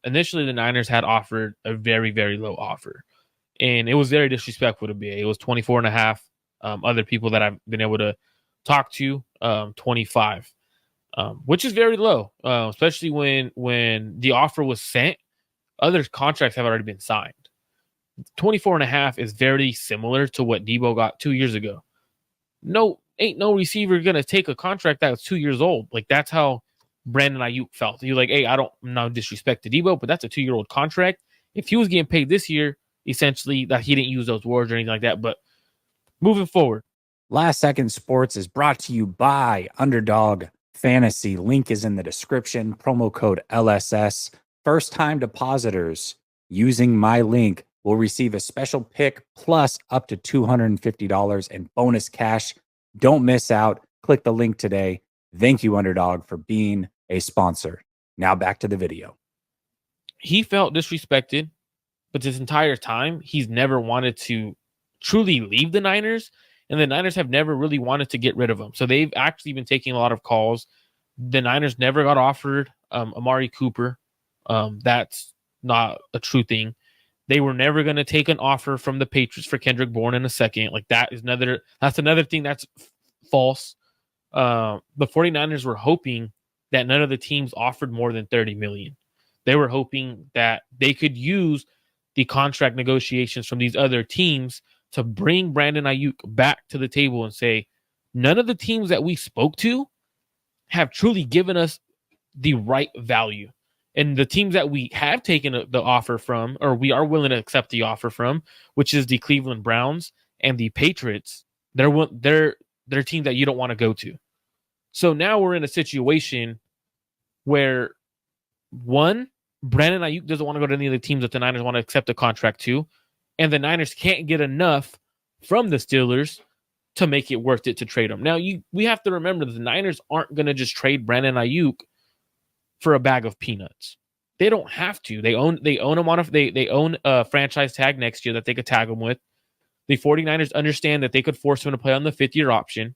initially the Niners had offered a very, very low offer. And it was very disrespectful to BA. It was 24 and a half. Other people that I've been able to talk to, 25, which is very low, especially when the offer was sent. Other contracts have already been signed. 24 and a half is very similar to what Debo got 2 years ago. Ain't no receiver going to take a contract that was 2 years old. Like, that's how Brandon Ayuk felt. He was like, hey, I'm not disrespect to Debo, but that's a 2-year-old contract. If he was getting paid this year, essentially, that he didn't use those words or anything like that. But moving forward. Last Second Sports is brought to you by Underdog Fantasy. Link is in the description. Promo code LSS. First-time depositors using my link will receive a special pick plus up to $250 in bonus cash. Don't miss out. Click the link today. Thank you, Underdog, for being a sponsor. Now back to the video. He felt disrespected, but this entire time, he's never wanted to truly leave the Niners, and the Niners have never really wanted to get rid of him. So they've actually been taking a lot of calls. The Niners never got offered Amari Cooper. That's not a true thing. They were never going to take an offer from the Patriots for Kendrick Bourne in a second. Like, that's another thing that's false. The 49ers were hoping that none of the teams offered more than $30 million. They were hoping that they could use the contract negotiations from these other teams to bring Brandon Ayuk back to the table and say, none of the teams that we spoke to have truly given us the right value. And the teams that we have taken the offer from, or we are willing to accept the offer from, which is the Cleveland Browns and the Patriots, they're teams that you don't want to go to. So now we're in a situation where, one, Brandon Ayuk doesn't want to go to any of the teams that the Niners want to accept a contract to, and the Niners can't get enough from the Steelers to make it worth it to trade him. Now, we have to remember that the Niners aren't going to just trade Brandon Ayuk for a bag of peanuts. They don't have to. They own him they own a franchise tag next year that they could tag him with. The 49ers understand that they could force him to play on the 5th-year option.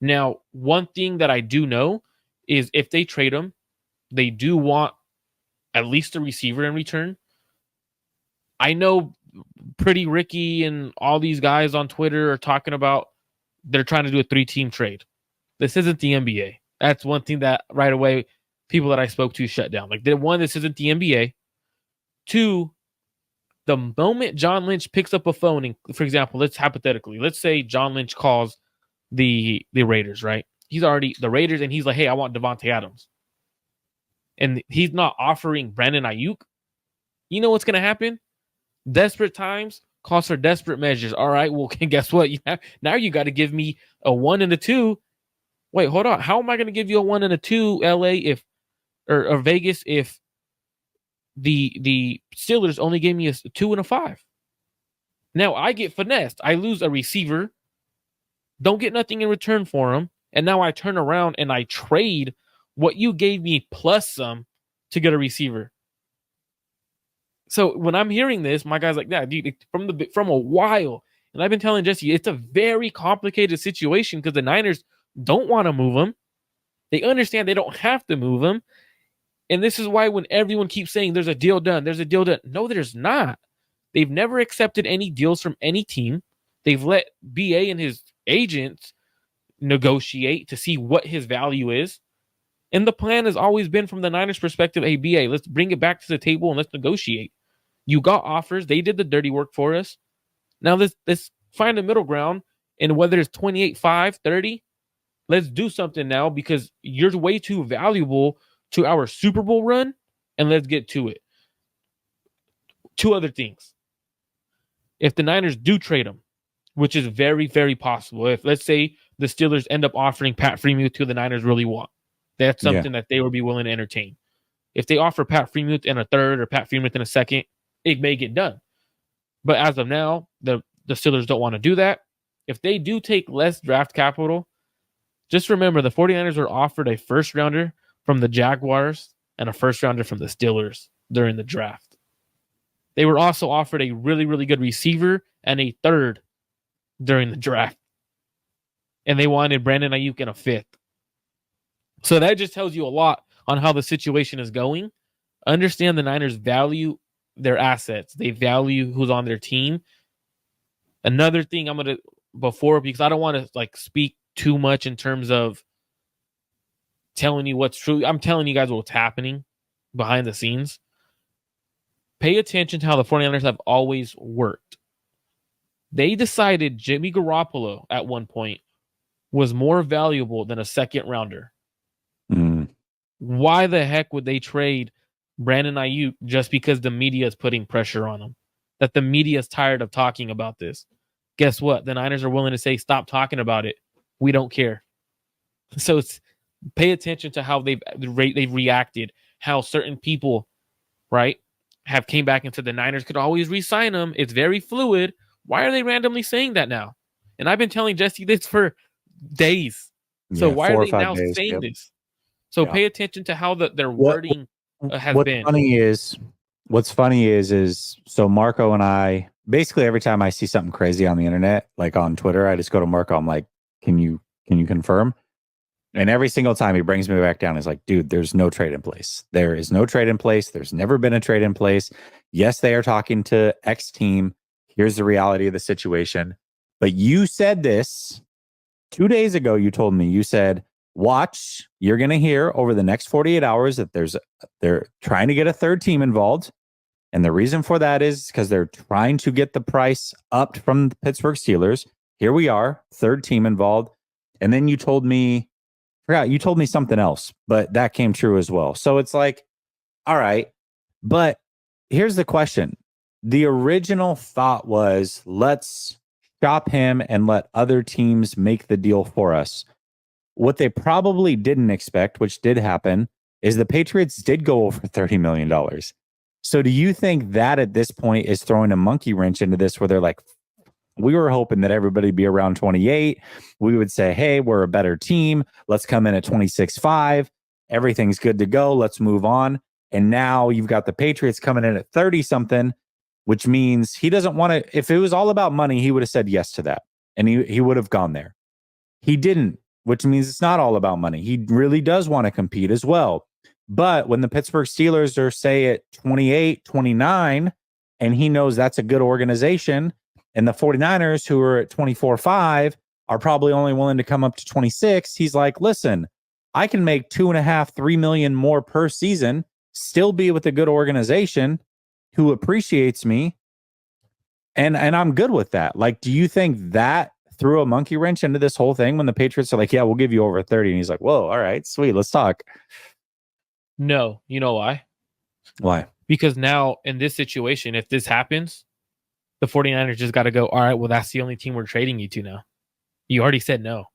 Now, one thing that I do know is if they trade him, they do want at least a receiver in return. I know Pretty Ricky and all these guys on Twitter are talking about they're trying to do a 3-team trade. This isn't the NBA. That's one thing that right away people that I spoke to shut down. Like, one, this isn't the NBA. 2, the moment John Lynch picks up a phone, and for example, let's say John Lynch calls the Raiders, right? He's already the Raiders, and he's like, hey, I want Devontae Adams. And he's not offering Brandon Ayuk. You know what's going to happen? Desperate times calls for desperate measures. All right, well, guess what? Now you got to give me a 1 and a 2. Wait, hold on. How am I going to give you a 1 and a 2, LA, or Vegas, if the Steelers only gave me a 2 and a 5? Now I get finessed. I lose a receiver, don't get nothing in return for him, and now I turn around and I trade what you gave me plus some to get a receiver. So when I'm hearing this, my guy's like, yeah, dude, from a while, and I've been telling Jesse, it's a very complicated situation because the Niners don't want to move him. They understand they don't have to move him. And this is why when everyone keeps saying there's a deal done, no, there's not. They've never accepted any deals from any team. They've let BA and his agents negotiate to see what his value is. And the plan has always been, from the Niners' perspective, hey, BA, let's bring it back to the table and let's negotiate. You got offers. They did the dirty work for us. Now let's find a middle ground. And whether it's 28-5, 30, let's do something now because you're way too valuable to our Super Bowl run, and let's get to it. 2 other things. If the Niners do trade him, which is very, very possible, if let's say the Steelers end up offering Pat Freiermuth to the Niners really want, that's something that they would be willing to entertain. If they offer Pat Freiermuth in a 3rd or Pat Freiermuth in a 2nd, it may get done. But as of now, the Steelers don't want to do that. If they do take less draft capital, just remember the 49ers were offered a 1st rounder from the Jaguars and a 1st rounder from the Steelers during the draft. They were also offered a really, really good receiver and a 3rd during the draft. And they wanted Brandon Ayuk in a 5th. So that just tells you a lot on how the situation is going. Understand the Niners value their assets. They value who's on their team. Another thing I'm gonna before because I don't want to like speak too much in terms of telling you what's true. I'm telling you guys what's happening behind the scenes. Pay attention to how the 49ers have always worked. They decided Jimmy Garoppolo at one point was more valuable than a second rounder. Mm. Why the heck would they trade Brandon Ayuk just because the media is putting pressure on him? That the media is tired of talking about this. Guess what? The Niners are willing to say, stop talking about it. We don't care. So pay attention to how they've reacted, how certain people, right, have came back and said the Niners could always re-sign them. It's very fluid. Why are they randomly saying that now? And I've been telling Jesse this for days. So why are they now saying this? So pay attention to how their wording has been. What's funny is so Marco and I, basically every time I see something crazy on the internet, like on Twitter, I just go to Marco. I'm like, can you confirm? And every single time he brings me back down, he's like, dude, there's no trade in place. There is no trade in place. There's never been a trade in place. Yes, they are talking to X team. Here's the reality of the situation. But you said this 2 days ago. You told me, you said, watch, you're going to hear over the next 48 hours that they're trying to get a third team involved. And the reason for that is because they're trying to get the price up from the Pittsburgh Steelers. Here we are, third team involved. And then you told me something else, but that came true as well. So it's like, all right, but here's the question. The original thought was, let's shop him and let other teams make the deal for us. What they probably didn't expect, which did happen, is the Patriots did go over $30 million. So do you think that at this point is throwing a monkey wrench into this where they're like, we were hoping that everybody be around 28. We would say, hey, we're a better team. Let's come in at 26.5. Everything's good to go. Let's move on. And now you've got the Patriots coming in at 30 something, which means he doesn't want to. If it was all about money, he would have said yes to that. And he would have gone there. He didn't, which means it's not all about money. He really does want to compete as well. But when the Pittsburgh Steelers are, say, at 28, 29, and he knows that's a good organization, and the 49ers, who are at 24.5, are probably only willing to come up to 26. He's like, listen, I can make $2.5-3 million more per season, still be with a good organization who appreciates me. And I'm good with that. Like, do you think that threw a monkey wrench into this whole thing when the Patriots are like, yeah, we'll give you over 30? And he's like, whoa, all right, sweet, let's talk. No, you know why? Why? Because now in this situation, if this happens, the 49ers just got to go, all right, well, that's the only team we're trading you to now. You already said no.